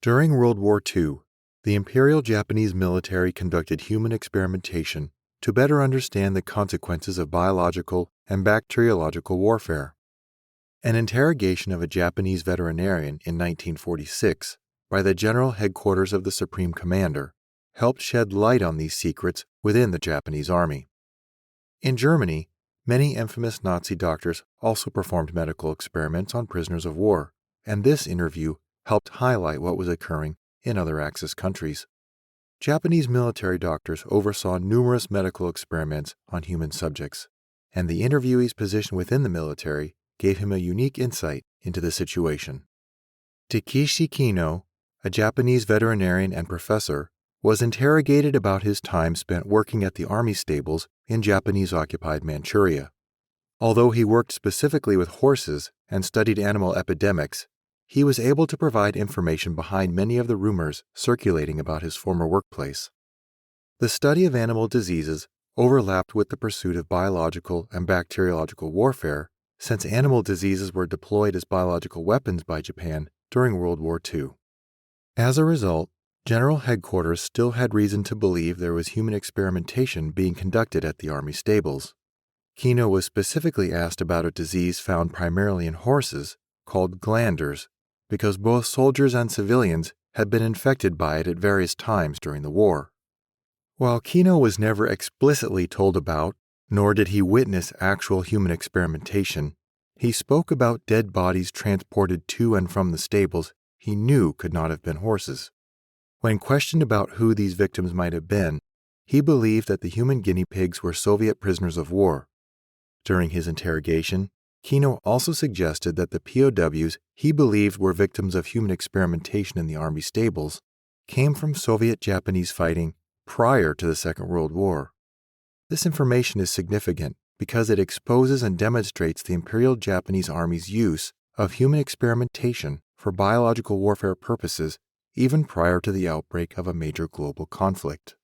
During World War II, the Imperial Japanese military conducted human experimentation to better understand the consequences of biological and bacteriological warfare. An interrogation of a Japanese veterinarian in 1946 by the General Headquarters of the Supreme Commander helped shed light on these secrets within the Japanese Army. In Germany, many infamous Nazi doctors also performed medical experiments on prisoners of war, and this interview helped highlight what was occurring in other Axis countries. Japanese military doctors oversaw numerous medical experiments on human subjects, and the interviewee's position within the military gave him a unique insight into the situation. Takeshi Kino, a Japanese veterinarian and professor, was interrogated about his time spent working at the army stables in Japanese-occupied Manchuria. Although he worked specifically with horses and studied animal epidemics, he was able to provide information behind many of the rumors circulating about his former workplace. The study of animal diseases overlapped with the pursuit of biological and bacteriological warfare, since animal diseases were deployed as biological weapons by Japan during World War II. As a result, General Headquarters still had reason to believe there was human experimentation being conducted at the Army stables. Kino was specifically asked about a disease found primarily in horses called glanders, because both soldiers and civilians had been infected by it at various times during the war. While Kino was never explicitly told about, nor did he witness actual human experimentation, he spoke about dead bodies transported to and from the stables he knew could not have been horses. When questioned about who these victims might have been, he believed that the human guinea pigs were Soviet prisoners of war. During his interrogation, Kino also suggested that the POWs he believed were victims of human experimentation in the army stables came from Soviet-Japanese fighting prior to the Second World War. This information is significant because it exposes and demonstrates the Imperial Japanese Army's use of human experimentation for biological warfare purposes even prior to the outbreak of a major global conflict.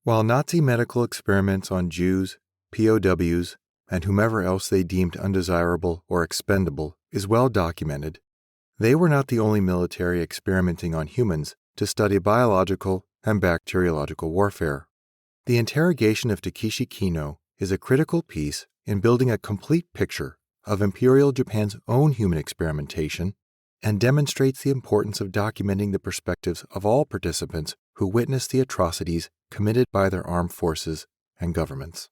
While Nazi medical experiments on Jews, POWs, and whomever else they deemed undesirable or expendable is well documented, they were not the only military experimenting on humans to study biological and bacteriological warfare. The interrogation of Takeshi Kino is a critical piece in building a complete picture of Imperial Japan's own human experimentation and demonstrates the importance of documenting the perspectives of all participants who witnessed the atrocities committed by their armed forces and governments.